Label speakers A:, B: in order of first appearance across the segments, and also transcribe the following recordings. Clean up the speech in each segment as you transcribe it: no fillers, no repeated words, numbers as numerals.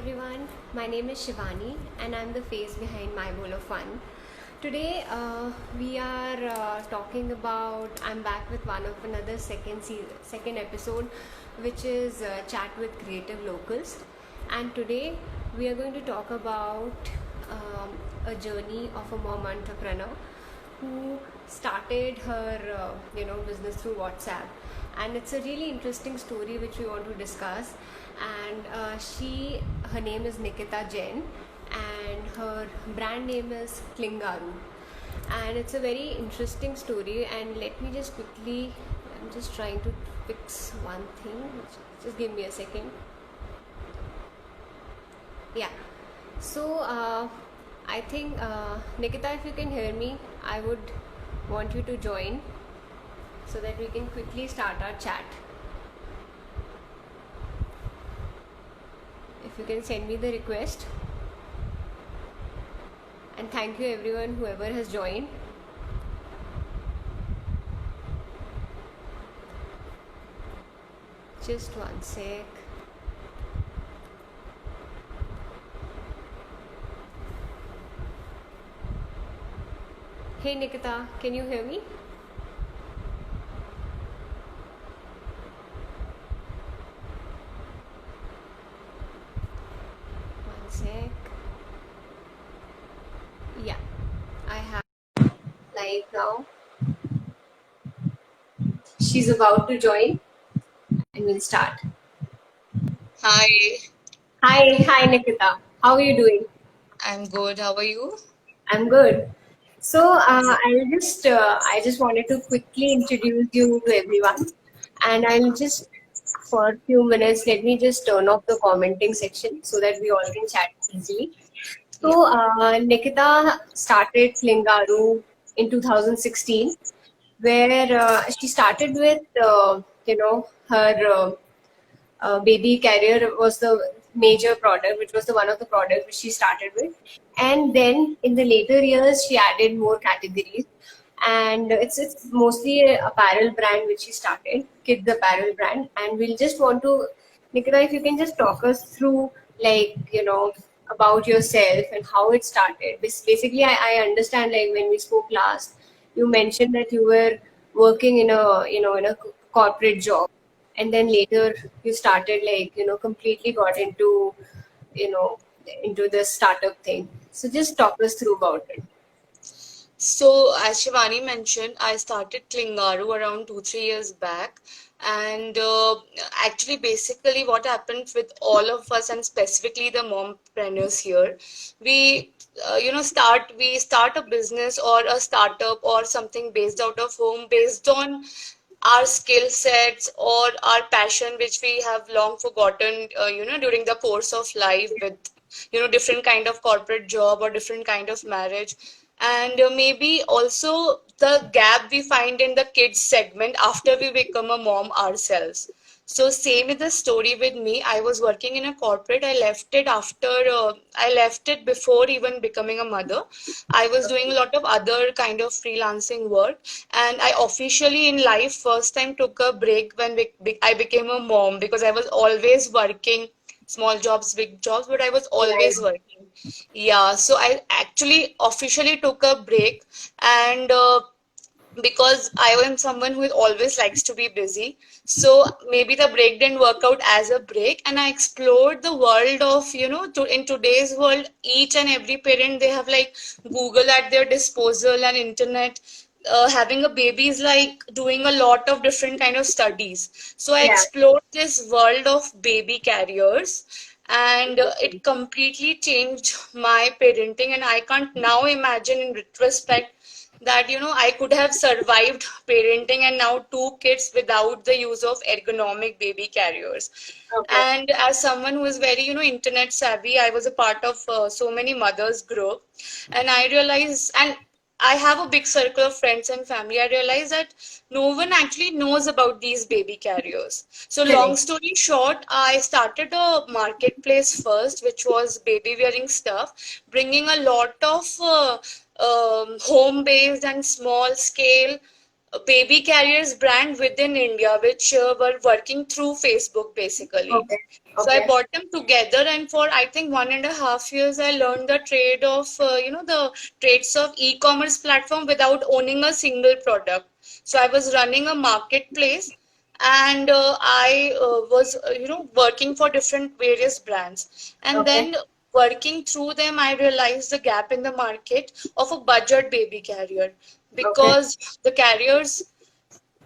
A: everyone, my name is Shivani and I'm the face behind My Bowl of Fun. Today we are talking about, I'm back with one of another second episode, which is Chat with Creative Locals. And today we are going to talk about a journey of a mom entrepreneur who started her business through WhatsApp, and it's a really interesting story which we want to discuss. And her name is Nikita Jain, and her brand name is Klingaru, and it's a very interesting story. And let me just quickly, I'm just trying to fix one thing. Just give me a second. Yeah. So I think Nikita, if you can hear me, I would want you to join so that we can quickly start our chat. If you can send me the request. And thank you everyone, whoever has joined. Just one sec. Hey Nikita, can you hear me? One sec. Yeah, I have live now. She's about to join and we'll start.
B: Hi,
A: Hi Nikita. How are you doing?
B: I'm good. How are you?
A: I'm good. So I just wanted to quickly introduce you to everyone, and I'll just for a few minutes let me just turn off the commenting section so that we all can chat easily.
B: Yeah.
A: So Nikita started Klingaru in 2016, where she started with her baby carrier was the major product, which was the one of the products which she started with. And then in the later years, she added more categories. And it's mostly a apparel brand which she started, kids apparel brand. And we'll just want to, Nikita, if you can just talk us through, like, about yourself and how it started. Basically, I understand, like, when we spoke last, you mentioned that you were working in a corporate job, and then later you started, like, completely got you know into the startup thing. So just talk us through about it.
B: So, as Shivani mentioned, I started Klingaru around 2, 3 years back. And basically, what happened with all of us, and specifically the mompreneurs here, we, we start a business or a startup or something based out of home, based on our skill sets or our passion, which we have long forgotten, during the course of life with, different kind of corporate job or different kind of marriage. And maybe also the gap we find in the kids segment after we become a mom ourselves. So same with the story with me. I was working in a corporate. I left it before even becoming a mother. I was doing a lot of other kind of freelancing work, and I officially in life first time took a break when I became a mom, because I was always working, small jobs, big jobs, but I was
A: Right.
B: always working. Yeah, so I actually officially took a break, and because I am someone who always likes to be busy. So maybe the break didn't work out as a break, and I explored the world of, in today's world, each and every parent, they have like Google at their disposal and internet. Having a baby is like doing a lot of different kind of studies. So I
A: Yeah.
B: explored this world of baby carriers, and it completely changed my parenting. And I can't now imagine in retrospect that I could have survived parenting and now two kids without the use of ergonomic baby carriers.
A: Okay.
B: And as someone who is very internet savvy, I was a part of so many mothers group, and I realized, and I have a big circle of friends and family. I realized that no one actually knows about these baby carriers. So, long
A: Correct.
B: story short, I started a marketplace first, which was baby wearing stuff, bringing a lot of home based and small scale baby carriers brand within India, which were working through Facebook basically.
A: Okay.
B: So I
A: Okay.
B: bought them together, and for I think 1.5 years, I learned the trade of the trades of e-commerce platform without owning a single product. So I was running a marketplace, and I was working for different various brands, and
A: Okay.
B: then working through them, I realized the gap in the market of a budget baby carrier,
A: Okay.
B: because the carriers,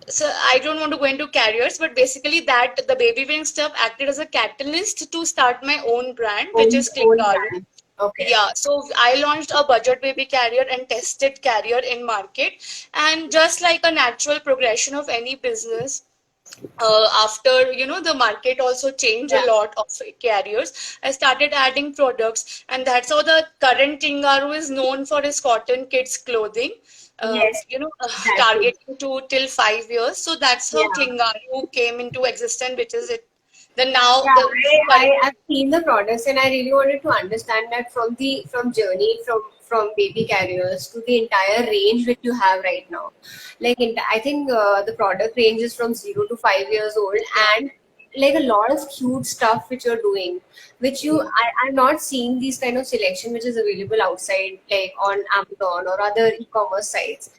B: so I don't want to go into carriers, but basically that the baby wing stuff acted as a catalyst to start my own brand, which is
A: Own
B: Klingaru.
A: brand. Okay.
B: Yeah, so I launched a budget baby carrier and tested carrier in market, and just like a natural progression of any business, after the market also changed a
A: Yeah.
B: lot of carriers, I started adding products, and that's how the current Kingaru is known for his cotton kids clothing,
A: Yes. Exactly.
B: targeting to till 5 years. So that's how
A: Yeah.
B: Kingaru came into existence, which is it. The now
A: Yeah,
B: the current.
A: I've seen the products and I really wanted to understand that from journey from baby carriers to the entire range which you have right now. Like I think the product range is from 0 to 5 years old
B: Yeah,
A: and like a lot of cute stuff which you're doing, which I'm not seeing these kind of selection which is available outside like on Amazon or other e-commerce sites.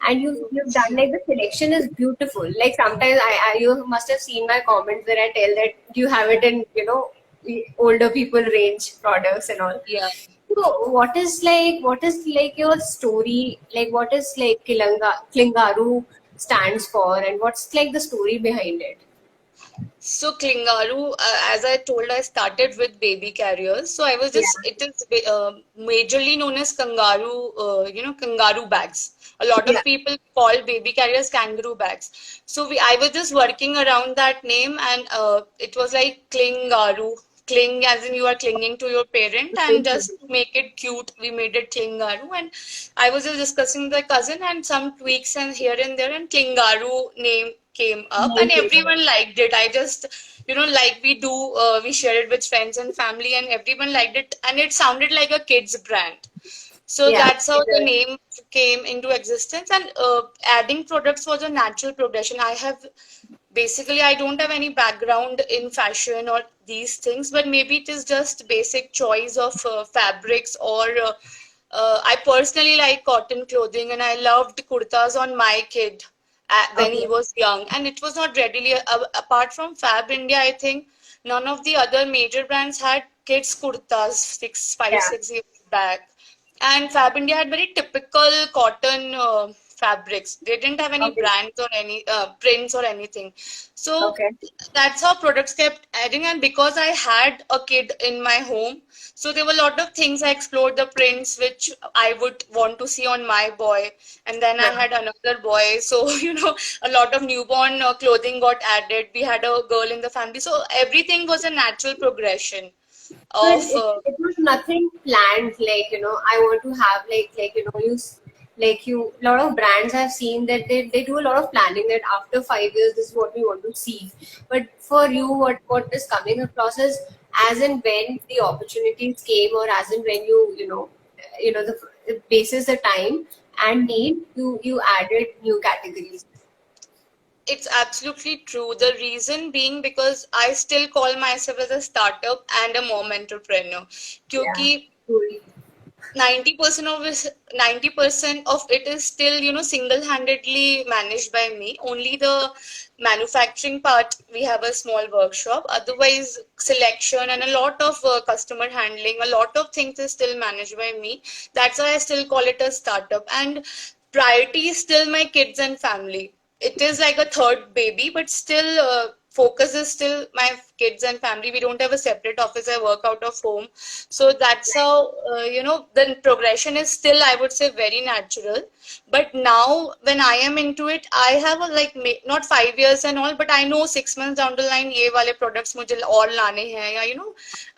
A: And you've done like the selection is beautiful. Like sometimes I you must have seen my comments where I tell that you have it in the older people range products and all.
B: yeah.
A: So what is like your story? Like what is like Klingaru stands for and what's like the story behind it?
B: So Klingaru, as I told, I started with baby carriers. So I was
A: Yeah,
B: just, it is majorly known as kangaroo, kangaroo bags. A lot
A: yeah,
B: of people call baby carriers kangaroo bags. So I was just working around that name, and it was like Klingaru. Cling as in you are clinging to your parent, and just to make it cute, we made it Klingaru. And I was just discussing with my cousin, and some tweaks and here and there, and Klingaru name came up, and everyone liked it. I just, like we do, we share it with friends and family, and everyone liked it, and it sounded like a kid's brand. So
A: yeah.
B: that's how
A: It
B: the
A: is.
B: name came into existence, and adding products was a natural progression. I don't have any background in fashion or these things, but maybe it is just basic choice of fabrics, or I personally like cotton clothing, and I loved kurtas on my kid when he
A: Okay.
B: was young, and it was not readily apart from Fab India. I think none of the other major brands had kids kurtas
A: Yeah.
B: 6 years back, and Fab India had very typical cotton fabrics. They didn't have any
A: Okay.
B: brands or any prints or anything. So
A: Okay.
B: that's how products kept adding. And because I had a kid in my home, so there were a lot of things I explored, the prints which I would want to see on my boy. And then I
A: Yeah.
B: had another boy. So, a lot of newborn clothing got added. We had a girl in the family. So everything was a natural progression
A: So
B: of,
A: it was nothing planned. Like I want to have like you. A lot of brands I've seen that they do a lot of planning. That after 5 years, this is what we want to see. But for you, what is coming across is as and when the opportunities came, or as and when the basis the time and need, you added new categories.
B: it's absolutely true. The reason being because I still call myself as a startup and a mom entrepreneur.
A: Yeah.
B: Because
A: Truly.
B: 90% of it, 90% of it is still, single-handedly managed by me. Only the manufacturing part, we have a small workshop. Otherwise, selection and a lot of customer handling, a lot of things is still managed by me. That's why I still call it a startup. And priority is still my kids and family. It is like a third baby, but still, focus is still my kids and family. We don't have a separate office. I work out of home, so that's how the progression is still, I would say, very natural. But now when I am into it, I have a like not 5 years and all, but I know 6 months down the line, ye wale products mujhe और लाने हैं, या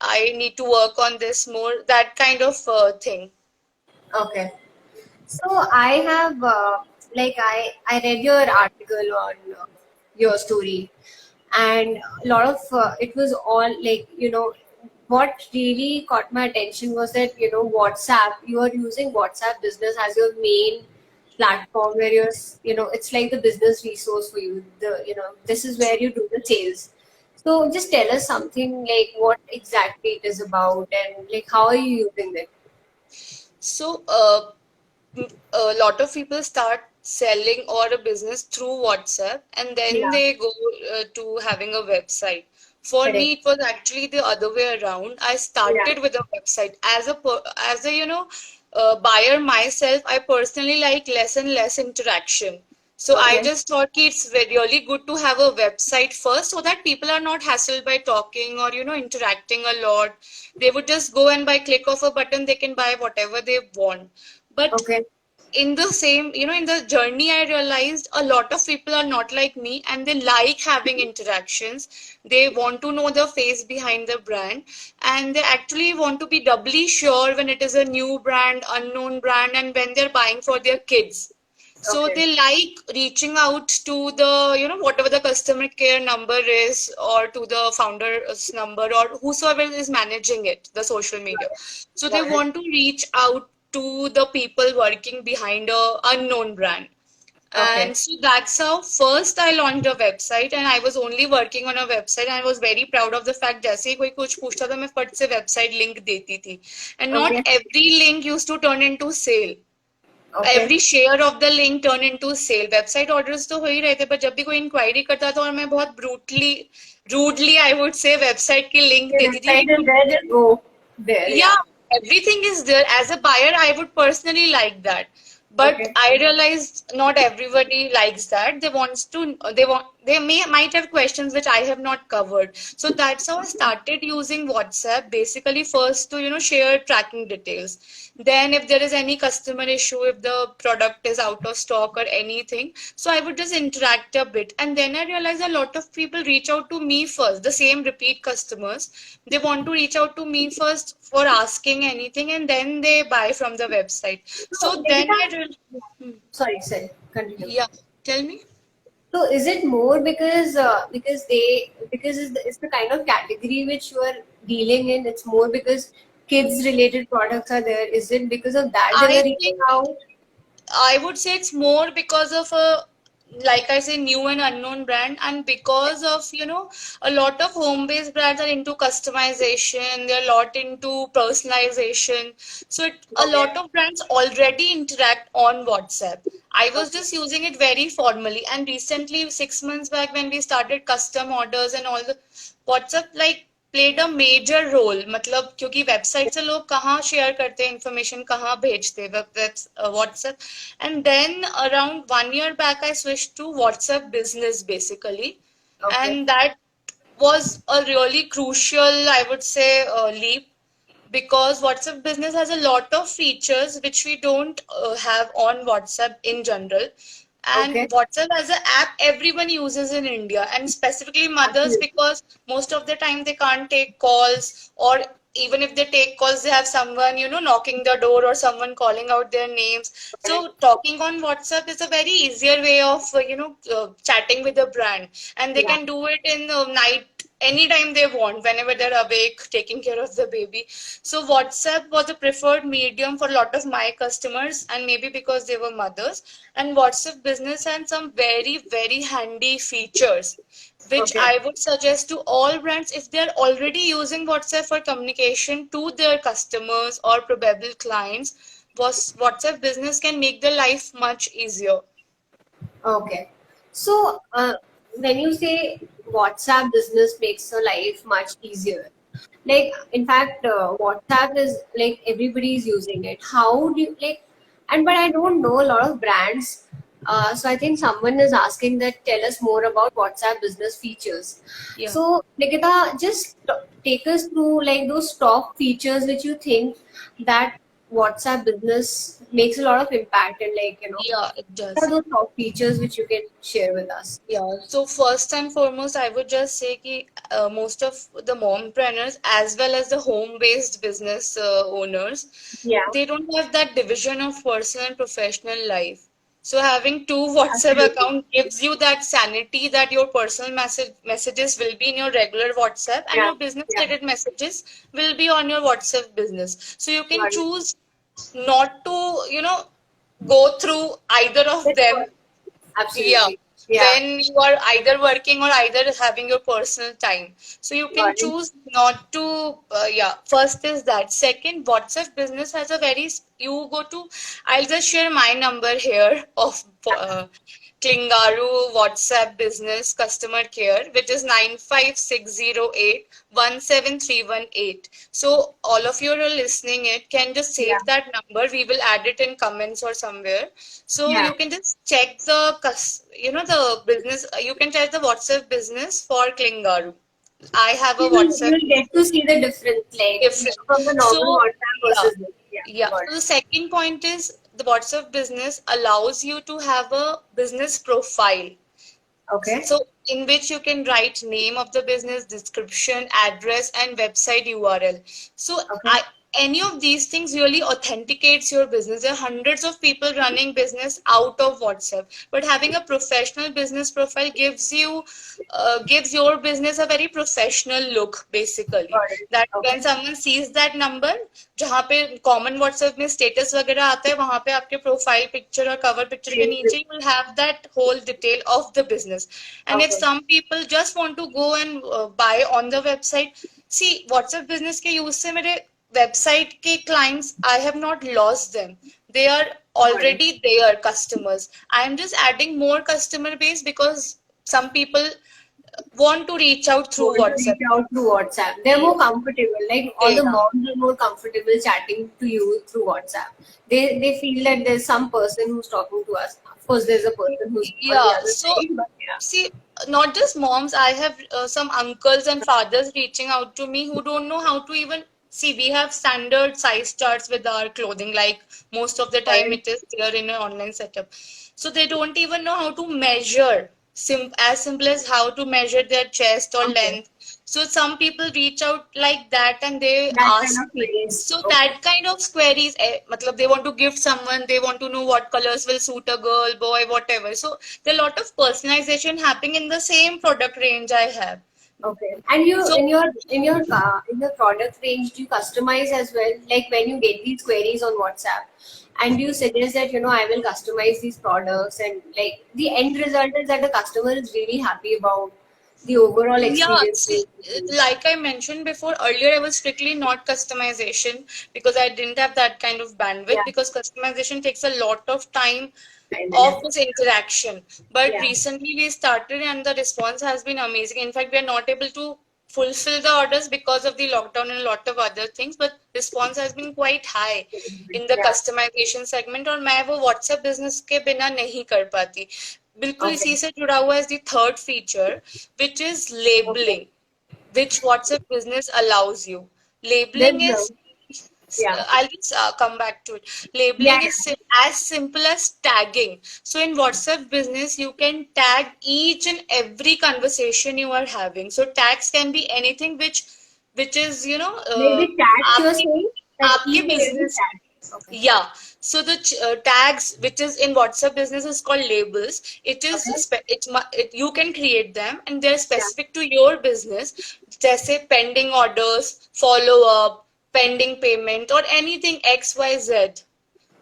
B: I need to work on this more. That kind of thing.
A: Okay. So I have I read your article on your story, and a lot of it was all what really caught my attention was that WhatsApp, you are using WhatsApp business as your main platform where it's like the business resource for you. This is where you do the sales. So just tell us something like what exactly it is about and like how are you using it?
B: So, a lot of people start selling or a business through WhatsApp, and then
A: Yeah,
B: they go to having a website. For
A: correct.
B: me, it was actually the other way around. I
A: Yeah.
B: started with a website as a buyer myself. I personally like less and less interaction. So I
A: Okay.
B: just thought ki it's really good to have a website first so that people are not hassled by talking or interacting a lot. They would just go and by click of a button they can buy whatever they want. But
A: Okay.
B: in the same, in the journey, I realized a lot of people are not like me and they like having interactions. They want to know the face behind the brand, and they actually want to be doubly sure when it is a new brand, unknown brand, and when they're buying for their kids. So
A: Okay.
B: they like reaching out to the, whatever the customer care number is, or to the founder's number, or whosoever is managing it, the social media. So they
A: Got it.
B: want to reach out to the people working behind a unknown brand.
A: Okay.
B: And so that's how first I launched a website, and I was only working on a website. And I was very proud of the fact जैसे ही कोई कुछ पूछता था मैं फट से website link देती थी. And not
A: Okay.
B: every link used to turn into sale.
A: Okay.
B: Every share of the link turn into sale. Website orders तो हो ही रहे थे, पर जब भी कोई इंक्वायरी करता था और मैं बहुत ब्रूटली रूडली आई वुड से वेबसाइट की लिंक
A: The
B: देती थी
A: website
B: कि
A: is there, just go there. Yeah.
B: yeah, everything is there. As a buyer, I would personally like that. But
A: Okay.
B: I realized not everybody likes that. They might have questions which I have not covered. So that's how I started using WhatsApp. Basically, first to, share tracking details. Then if there is any customer issue, if the product is out of stock or anything, so I would just interact a bit. And then I realized a lot of people reach out to me first, the same repeat customers. They want to reach out to me first for asking anything, and then they buy from the website.
A: So,
B: So then
A: Nikita,
B: Hmm.
A: sorry, continue.
B: Yeah, tell me.
A: So, is it more because it's the kind of category which you are dealing in? It's more because kids related products are there. Is it because of that they
B: I
A: were reaching
B: think
A: out?
B: I would say it's more because of like I say, new and unknown brand, and because of, a lot of home-based brands are into customization, they're a lot into personalization. So a
A: Okay.
B: lot of brands already interact on WhatsApp. I was
A: Okay.
B: just using it very formally, and recently, 6 months back, when we started custom orders and all the WhatsApp, like played a major role. मतलब क्योंकि website से लोग कहाँ share करते हैं information, कहाँ भेजते हैं WhatsApp. And then around 1 year back I switched to WhatsApp business basically,
A: Okay.
B: and that was a really crucial, I would say, leap, because WhatsApp business has a lot of features which we don't have on WhatsApp in general. And
A: Okay.
B: WhatsApp as an app everyone uses in India, and specifically mothers,
A: Absolutely.
B: because most of the time they can't take calls, or even if they take calls they have someone knocking the door or someone calling out their names.
A: Correct.
B: So talking on WhatsApp is a very easier way of chatting with a brand, and they
A: Yeah.
B: can do it in the night anytime they want, whenever they're awake taking care of the baby. So WhatsApp was a preferred medium for a lot of my customers, and maybe because they were mothers. And WhatsApp business had some very very handy features which
A: Okay.
B: I would suggest to all brands if they're already using WhatsApp for communication to their customers or probable clients. WhatsApp business can make their life much easier.
A: Okay. So, when you say WhatsApp business makes your life much easier, like in fact, WhatsApp is like everybody's using it. How do you like? And but I don't know a lot of brands. So I think someone is asking that tell us more about WhatsApp business features.
B: Yeah.
A: So Nikita, just take us through like those top features which you think that WhatsApp business makes a lot of impact and
B: Yeah, it
A: what are
B: does.
A: those top features which you can share with us?
B: Yeah, so first and foremost, I would just say that most of the mompreneurs as well as the home-based business owners,
A: Yeah,
B: they don't have that division of personal and professional life. So having two WhatsApp
A: absolutely.
B: account gives you that sanity that your personal messages will be in your regular WhatsApp, and
A: Yeah,
B: your business
A: yeah,
B: related messages will be on your WhatsApp business. So you can
A: got it.
B: choose not to, go through either of
A: That's
B: them.
A: what-
B: Yeah.
A: Absolutely. Yeah.
B: when you are either working or either having your personal time. So you can
A: Got it.
B: choose not to, yeah, first is that. Second, WhatsApp business has a very, you go to, I'll just share my number here of Klingaru WhatsApp business customer care, which is 95608 17318. So all of you who are listening it can just
A: Yeah.
B: save that number. We will add it in comments or somewhere. So
A: Yeah.
B: you can just check the, the business. You can check the WhatsApp business for Klingaru. I have a WhatsApp
A: You'll get to see the difference, like
B: different.
A: from the normal
B: So
A: WhatsApp
B: yeah,
A: versus this. Yeah,
B: yeah.
A: got
B: So
A: it.
B: the second point is the WhatsApp business allows you to have a business profile.
A: Okay.
B: So in which you can write name of the business, description, address, and website URL. So
A: Okay.
B: any of these things really authenticates your business. There are hundreds of people running business out of WhatsApp, but having a professional business profile gives your business a very professional look, basically.
A: Got it.
B: That when
A: Okay.
B: someone sees that number, जहाँ पे common WhatsApp में status वगैरह आता है वहां पे आपके profile picture और कवर पिक्चर के
A: Same
B: नीचे
A: with-
B: you will have that whole detail of the business. And if
A: Okay.
B: some people just want to go and buy on the website, see WhatsApp business के use से मेरे website के clients, I have not lost them. They are
A: Got it.
B: already there customers. I am just adding more customer base because some people want to reach out through
A: Want to reach
B: WhatsApp.
A: out through WhatsApp. They're more comfortable. Like all the
B: Yeah.
A: moms are more comfortable chatting to you through WhatsApp. They feel that there's some person who's talking to us. Of course, there's a person who's on the
B: Yeah,
A: other
B: so
A: side, but yeah.
B: see, not just moms, I have some uncles and fathers reaching out to me who don't know how to even see. We have standard size charts with our clothing, like most of the time
A: Right.
B: it is there in an online setup. So they don't even know how to measure, as simple as how to measure their chest or
A: Okay.
B: length. So some people reach out like that and they
A: That kind
B: ask
A: of
B: me.
A: place.
B: So
A: Okay.
B: that kind of queries, matlab they want to gift someone, they want to know what colors will suit a girl, boy, whatever. So there are a lot of personalization happening in the same product range I have.
A: Okay. And you
B: So
A: in your product range, do you customize as well? Like when you get these queries on WhatsApp, and you suggest that I will customize these products, and like the end result is that the customer is really happy about the overall
B: yeah,
A: experience.
B: see, like I mentioned before, earlier I was strictly not customization because I didn't have that kind of bandwidth
A: Yeah,
B: because customization takes a lot of time
A: and then
B: of this interaction. But
A: yeah,
B: recently we started and the response has been amazing. In fact, we are not able to fulfill the orders because of the lockdown and a lot of other things, but response has been quite high in the
A: yeah.
B: customization segment और मैं वो WhatsApp business के बिना नहीं कर पाती. बिल्कुल
A: Okay,
B: इसी से जुड़ा हुआ is the third feature, which is
A: okay.
B: labeling, which WhatsApp business allows you.
A: There's
B: Labeling is,
A: yeah,
B: I'll just come back to it.
A: yeah,
B: Labeling is as simple as tagging. So in WhatsApp business, you can tag each and every conversation you are having. So tags can be anything which is
A: maybe tags you're
B: आपके
A: saying that
B: आपके
A: each and every
B: business.
A: tag. Okay,
B: Yeah. So the tags, which is in WhatsApp business, is called labels. It is
A: okay,
B: you can create them, and they're
A: yeah,
B: specific to your business. जैसे pending orders, follow up, pending payment, or anything X Y Z.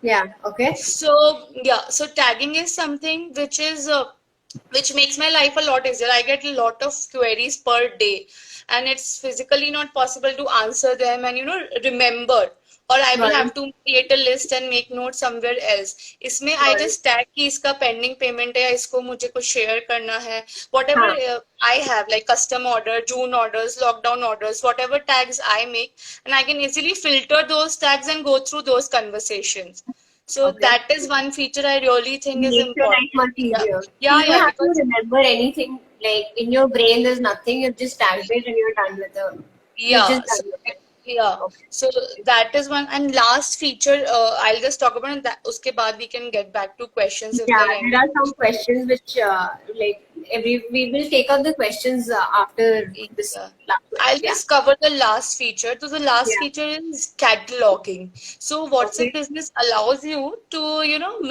A: yeah, okay,
B: So yeah, so tagging is something which makes my life a lot easier. I get a lot of queries per day, and it's physically not possible to answer them and remember. Or I will
A: got it,
B: have to create a list and make notes somewhere else. इसमें I
A: got it.
B: just tag कि इसका pending payment है या इसको मुझे कुछ share करना है. Whatever
A: हाँ,
B: I have, like custom order, June orders, lockdown orders, whatever tags I make, and I can easily filter those tags and go through those conversations. So
A: okay.
B: that is one feature I really think is
A: Makes your life
B: important.
A: much
B: Yeah,
A: easier.
B: yeah,
A: You don't
B: yeah.
A: have to
B: Because
A: remember anything. Like in your brain, there's nothing. You just tagged it and you're done with it. You're
B: yeah,
A: just
B: so
A: done with it.
B: yeah,
A: Okay.
B: so that is one. And last feature, I'll just talk about it. That उसके बाद we can get back to questions if
A: Yeah,
B: there are
A: there
B: any.
A: are some questions which, like, we will take up the questions after this
B: Yeah.
A: last question.
B: I'll
A: Yeah,
B: just cover the last feature. So the last
A: yeah.
B: feature is cataloging. So WhatsApp
A: Okay,
B: business allows you to,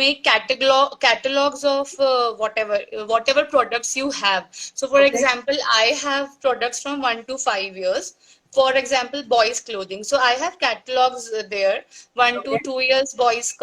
B: make catalogs of whatever products you have. So for
A: okay,
B: example, I have products from 1 to 5 years. For example, boys clothing. So I have catalogs there. One to
A: okay,
B: 2 years boys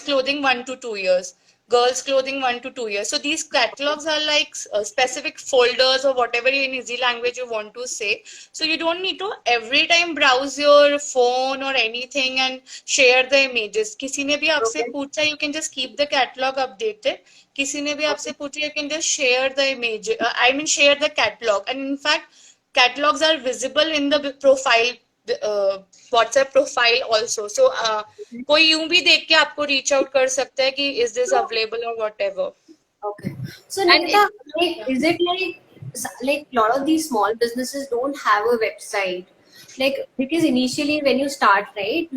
B: clothing, 1 to 2 years. girls clothing 1 to 2 years. So these catalogs are like specific folders or whatever in easy language you want to say. So you don't need to every time browse your phone or anything and share the images. किसी ने भी आपसे
A: Okay.
B: पूछा, you can just keep the catalog updated. किसी ने भी आपसे
A: Okay.
B: पूछा, you can just share the image, I mean share the catalog. And in fact catalogs are visible in the profile, uh, WhatsApp profile also. So कोई यूं भी देख के आपको reach out कर सकता है कि is this
A: So,
B: available or whatever.
A: okay. So
B: And it,
A: Nikita, like,
B: yeah.
A: is it like a lot of these small businesses don't have a website? Like, because initially when you start, right,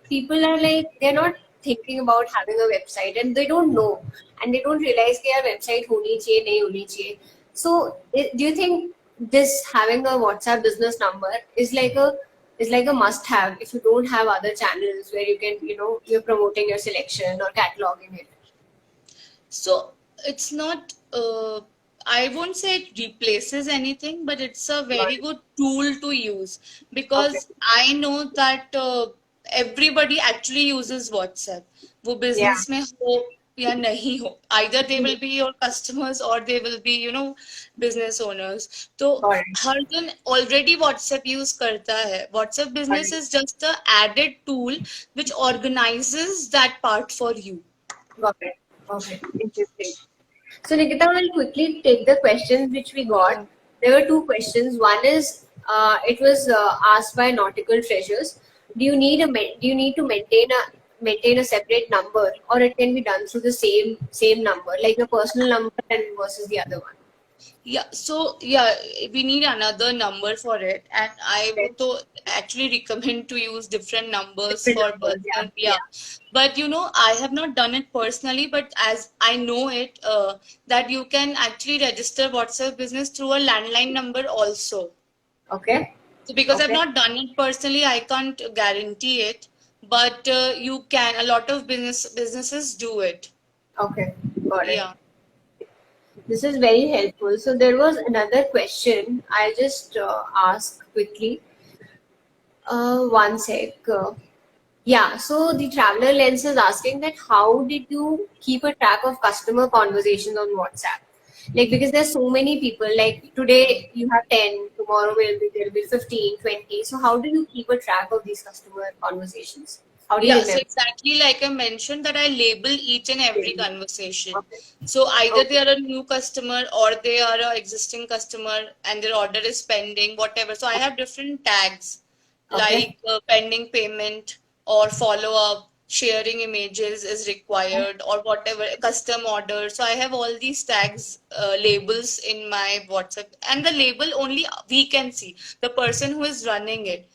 A: people are like, they're not thinking about having a website and they don't know and they don't realize कि यार website होनी चाहिए नहीं होनी चाहिए. So do you think this having a WhatsApp business number is like a must have if you don't have other channels where you can, you're promoting your selection or cataloging it?
B: So it's not, I won't say it replaces anything, but it's a
A: Got
B: very
A: it.
B: good tool to use
A: Okay.
B: because I know that everybody actually uses WhatsApp. वो
A: Yeah.
B: business में हो या नहीं हो, either they will be your customers or they will be, business owners. तो
A: Got it.
B: हर जन already WhatsApp use करता है. WhatsApp
A: Got
B: business
A: it.
B: is just a added tool which organizes that part for you.
A: Got it. Okay. Interesting. So, Nikita, we'll quickly take the questions which we got.
B: Yeah.
A: There were two questions. One is, it was asked by Nautical Treasures. Do you need to maintain a separate number, or it can be done through the same number, like your personal number and versus the other one?
B: Yeah, so yeah, we need another number for it, and I
A: Okay.
B: would to actually recommend to use different numbers
A: Different
B: for
A: numbers. Yeah.
B: personal. Yeah,
A: Yeah.
B: but I have not done it personally, but as I know it, that you can actually register WhatsApp business through a landline number also.
A: Okay.
B: So because I've
A: Okay.
B: not done it personally, I can't guarantee it, but you can. A lot of businesses do it.
A: Okay. Got it.
B: Yeah.
A: This is very helpful. So there was another question I just asked quickly. One sec. Yeah, so the traveler lens is asking that how did you keep a track of customer conversations on WhatsApp? Like, because there's so many people, like today you have 10, tomorrow there'll be 15, 20. So how do you keep a track of these customer conversations? How do you
B: Yeah, so
A: remember?
B: exactly like I mentioned that I label each and every conversation.
A: Okay.
B: So either they
A: Okay.
B: are a new customer or they are a existing customer and their order is pending, whatever. So I have different tags
A: Okay.
B: like pending payment or follow up, sharing images is required or whatever, custom order. So I have all these tags, labels in my WhatsApp, and the label only we can see, the person who is running it.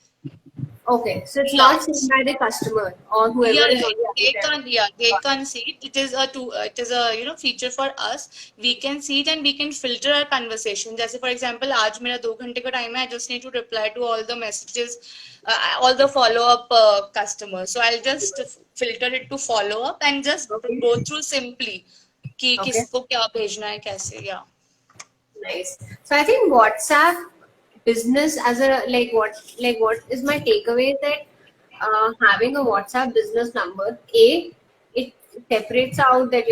A: Okay. So it's
B: Yeah.
A: not seen by the customer or whoever
B: Yeah,
A: is
B: yeah,
A: on the other
B: they
A: side.
B: can't. Yeah, they
A: Got
B: can't see it. It is a feature for us. We can see it and we can filter our conversation. जैसे for example, आज मेरा 2 घंटे का time है. I just need to reply to all the messages, all the follow up customers. So I'll just filter it to follow up and just
A: it. Okay.
B: go through simply कि
A: Okay.
B: किसको क्या भेजना है कैसे. Yeah.
A: Nice. So I think WhatsApp business as a what is my takeaway is that having a WhatsApp business number, it separates out that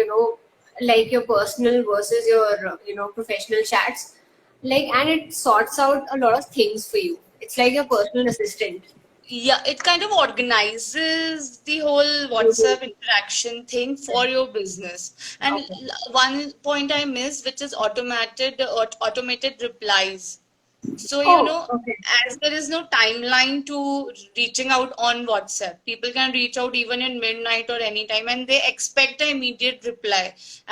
A: like your personal versus your professional chats, like, and it sorts out a lot of things for you. It's like your personal assistant.
B: Yeah, it kind of organizes the whole WhatsApp
A: Mhm.
B: interaction thing for your business. And
A: Okay.
B: one point I missed, which is automated replies. So,
A: Oh, okay.
B: as there is no timeline to reaching out on WhatsApp, people can reach out even in midnight or anytime, and they expect an immediate reply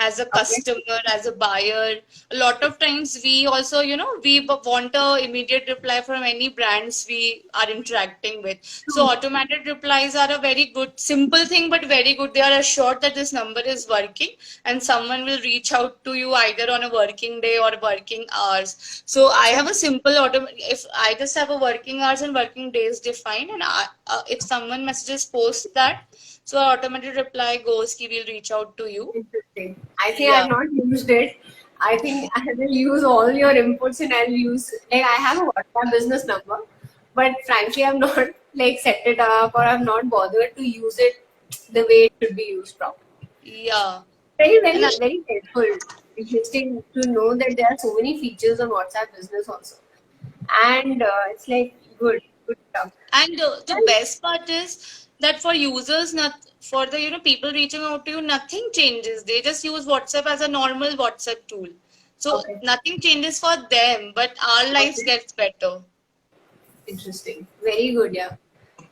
B: as a
A: Okay.
B: customer, as a buyer. A lot of times, we also, we want a immediate reply from any brands we are interacting with. So,
A: True.
B: automated replies are a very good, simple thing, but very good. They are assured that this number is working, and someone will reach out to you either on a working day or working hours. So I have a simple if I just have a working hours and working days defined, and if someone messages post that, so our automated reply goes, "Ki will reach out to you."
A: Interesting. I think
B: Yeah.
A: I've not used it. I think I will use all your inputs and I'll use like I have a WhatsApp business number, but frankly I've not like set it up or I've not bothered to use it the way it should be used properly.
B: Yeah.
A: Very,
B: And
A: very, very helpful. Interesting to know that there are so many features on WhatsApp Business also, and it's like good stuff.
B: the
A: Well,
B: best part is that for users, not for the people reaching out to you, nothing changes. They just use WhatsApp as a normal WhatsApp tool. So
A: okay,
B: nothing changes for them, but our lives
A: okay,
B: gets better.
A: interesting. Very good, yeah.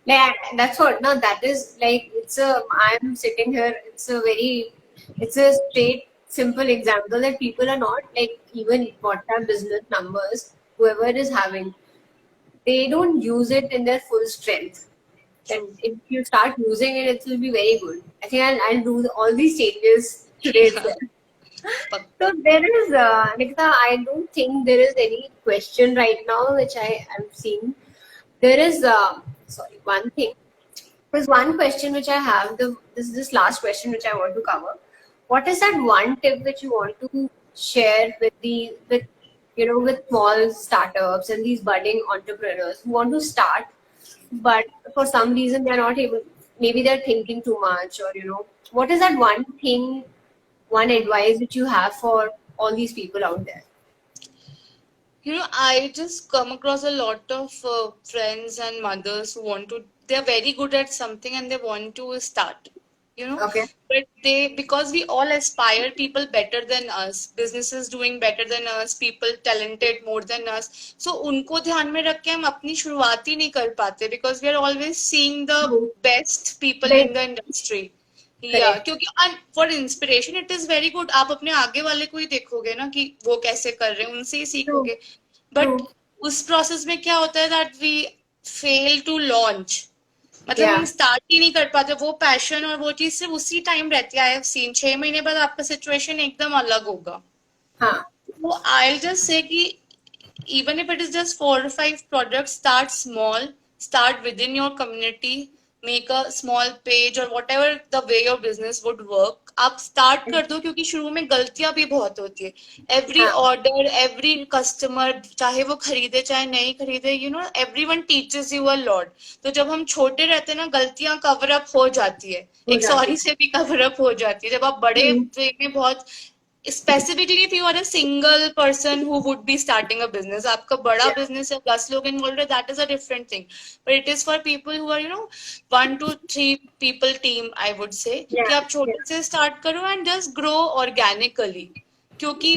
A: Yeah, that's what. No, that is like it's a. I'm sitting here. It's a straight, simple example that people are not like even WhatsApp business numbers. Whoever is having, they don't use it in their full strength. That
B: True.
A: if you start using it, it will be very good. I think I'll do all these changes today
B: Yeah.
A: itself.
B: Pakka.
A: So there is, Nikita, I don't think there is any question right now which I am seeing. There is, sorry, one thing. There's one question which I have. This last question which I want to cover. What is that one tip which you want to share with with small startups and these budding entrepreneurs who want to start, but for some reason they're not able. Maybe they're thinking too much, or what is that one thing, one advice which you have for all these people out there?
B: I just come across a lot of friends and mothers who they're very good at something and they want to start, you know,
A: Okay.
B: but because we all aspire people better than us, businesses doing better than us, people talented more than us. So, उनको ध्यान में रख के हम अपनी शुरुआत ही नहीं कर पाते because we are always seeing the
A: True.
B: best people
A: Like,
B: in the industry. या
A: correct.
B: क्योंकि for inspiration it is very good, आप अपने आगे वाले को ही देखोगे ना कि वो कैसे कर रहे हैं, उनसे ही
A: True.
B: सीखोगे. But
A: True.
B: उस प्रोसेस में क्या होता है that we fail to launch. मतलब हम
A: Yeah.
B: स्टार्ट ही नहीं कर पाते. वो पैशन और वो चीज सिर्फ उसी टाइम रहती है. आई हैव सीन 6 महीने बाद आपका सिचुएशन एकदम अलग होगा.
A: Huh.
B: तो आई जस्ट से कि even if it is just 4 or 5 products, start small, start within your community, make a small page or whatever the way your business would work. आप start कर दो क्योंकि शुरू में गलतियां भी बहुत होती है. Every
A: Huh.
B: order, every customer, चाहे वो खरीदे चाहे नहीं खरीदे, everyone teaches you a lot. तो जब हम छोटे रहते हैं ना, गलतियां कवर अप हो जाती है.
A: हो
B: एक
A: जाती
B: सॉरी से भी कवर अप हो जाती है. जब आप बड़े
A: है.
B: वे में बहुत, specifically if you are a single person who would be starting a business, आपका बड़ा
A: Yeah.
B: बिजनेस है, 10 लोग इन्वॉल्व है, that is a different thing. But it is for people who are 1 to 3 people team, I would say कि
A: Yeah.
B: आप
A: Yeah.
B: छोटे से start करो एंड जस्ट ग्रो ऑर्गेनिकली. क्योंकि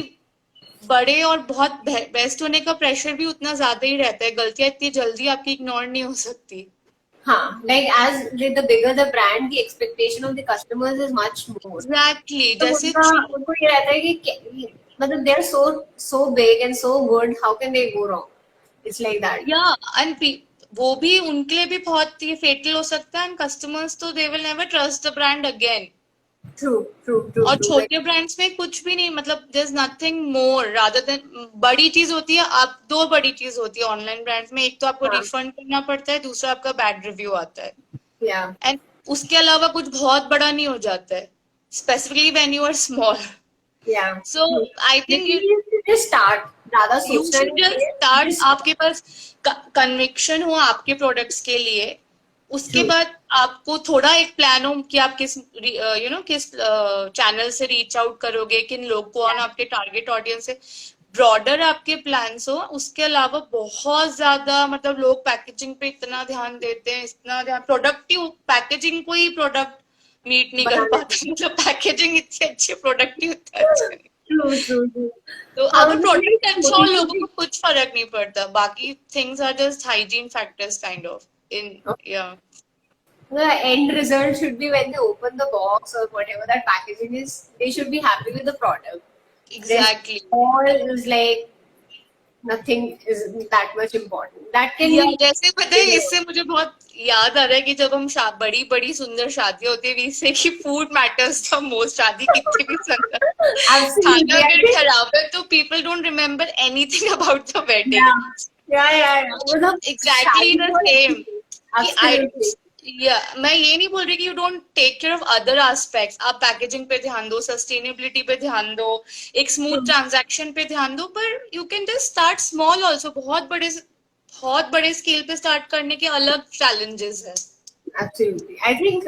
B: बड़े और बहुत बेस्ट होने का प्रेशर भी उतना ज्यादा ही रहता है. गलतियां इतनी जल्दी आपकी इग्नोर नहीं हो सकती.
A: हाँ, like as the bigger the brand, the expectation of the customers is much more.
B: Exactly.
A: तो
B: जैसे
A: उनका उनको ये रहता है मतलब they are so big and so good, how can they go wrong? It's like that.
B: या एंड वो भी उनके लिए भी बहुत ही फेटल हो सकता है. एंड कस्टमर्स तो they will never trust the brand again.
A: True, true, true,
B: और
A: true. Like,
B: छोटे ब्रांड्स में कुछ भी नहीं, मतलब there is nothing more rather than. बड़ी चीज होती है, आप दो बड़ी चीज होती है ऑनलाइन ब्रांड्स में. एक तो आपको
A: हाँ,
B: रिफंड करना पड़ता है, दूसरा आपका बैड रिव्यू आता है.
A: yeah,
B: एंड उसके अलावा कुछ बहुत बड़ा नहीं हो जाता है, specifically when you are small.
A: yeah.
B: So
A: True.
B: I think
A: Basically, you should just start. ज़्यादा
B: यू
A: सोचना
B: शुड
A: नहीं
B: जस्ट
A: चाहिए.
B: स्टार्ट.
A: Just
B: आपके पास कन्विक्शन हो आपके प्रोडक्ट्स के लिए. उसके
A: true.
B: बाद आपको थोड़ा एक प्लान हो कि आप किस चैनल से रीच आउट करोगे, किन लोग, कौन
A: Yeah,
B: आपके टारगेट ऑडियंस है. ब्रॉडर आपके प्लान्स हो. उसके अलावा बहुत ज्यादा, मतलब लोग पैकेजिंग पे इतना ध्यान देते हैं, इतना ध्यान, प्रोडक्टिव पैकेजिंग को ही प्रोडक्ट मीट नहीं कर
A: बनाने
B: पाता. मतलब पैकेजिंग इतनी अच्छी, प्रोडक्ट ही उतना अच्छा नहीं.
A: true, true, true.
B: तो
A: हाँ,
B: अगर
A: मतलब
B: प्रोडक्ट
A: like
B: अच्छा हो, लोगों
A: छोटी
B: को कुछ फर्क नहीं पड़ता. बाकी things are just hygiene factors kind of in.
A: छोटी.
B: या
A: The end result should be when they open the box or whatever that packaging is, they should be happy with the product. Rest
B: exactly.
A: all is like nothing is that much important. That can
B: या
A: be
B: जैसे पता है,
A: figured out.
B: इससे मुझे बहुत याद आ रहा है कि जब हम बड़ी बड़ी सुंदर शादियां होती है, वी से कि फूड मैटर्स द मोस्ट. शादी कितनी भी सुंदर, खाना
A: Absolutely. I
B: अगर
A: think,
B: खराब है तो people don't remember anything about the wedding.
A: yeah, yeah. मतलब
B: एग्जैक्टली
A: शादी
B: द
A: बहुत अच्छी
B: सेम.
A: थी.
B: कि आई
A: Absolutely.
B: या मैं ये नहीं बोल रही कि you don't take care of other aspects. आप पैकेजिंग पे ध्यान दो, सस्टेनेबिलिटी पे ध्यान दो, एक स्मूथ
A: True.
B: ट्रांजैक्शन पे ध्यान दो. पर you can just start small also. बहुत बड़े स्केल पे स्टार्ट करने के अलग चैलेंजेस है.
A: Absolutely. I think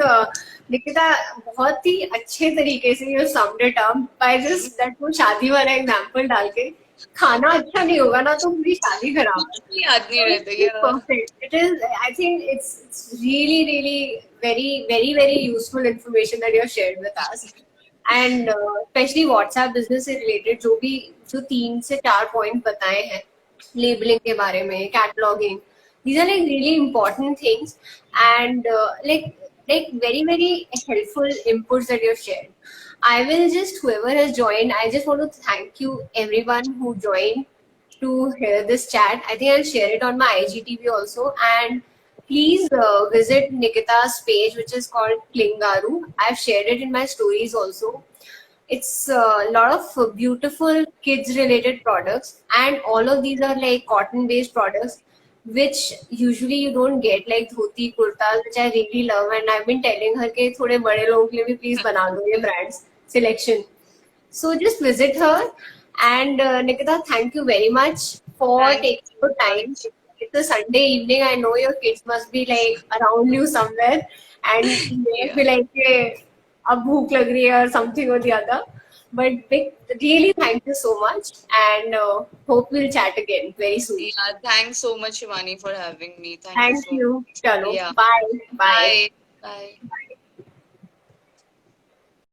A: Nikita बहुत ही अच्छे तरीके से you summed it up by
B: hmm,
A: just that वो शादी वाला एग्जाम्पल डाल के खाना अच्छा नहीं होगा ना तो पूरी शादी खराब है.
B: कुछ भी याद नहीं
A: So
B: रहता
A: it's
B: या
A: perfect. It is. I think it's really really very useful information that you have shared with us. And especially WhatsApp business से related जो भी जो 3 से 4 पॉइंट बताए हैं labeling के बारे में cataloging, these are like really important things and like very helpful inputs that you have shared. I will just whoever has joined, I just want to thank you everyone who joined to hear this chat. I think I'll share it on my IGTV also. And please visit Nikita's page, which is called Klingaru. I've shared it in my stories also. It's a lot of beautiful kids related products, and all of these are like cotton based products, which usually you don't get, like dhoti kurtas, which I really love. And I've been telling her कि थोड़े बड़े लोगों के लिए भी please बना दो ये brands selection. So just visit her. And Nikita, thank you very much for
B: thank
A: taking
B: you
A: your
B: so
A: time.
B: much.
A: It's a Sunday evening. I know your kids must be like around you somewhere, and you must
B: Yeah.
A: be like, "Hey, अब भूख लग रही है" or something or the other. But big, really, thank you so much, and hope we'll chat again very soon.
B: Yeah, thanks so much, Shivani, for having me. Thank you
A: Thank
B: so
A: you.
B: much.
A: Chalo,
B: Yeah.
A: bye, bye.
B: Bye. Bye.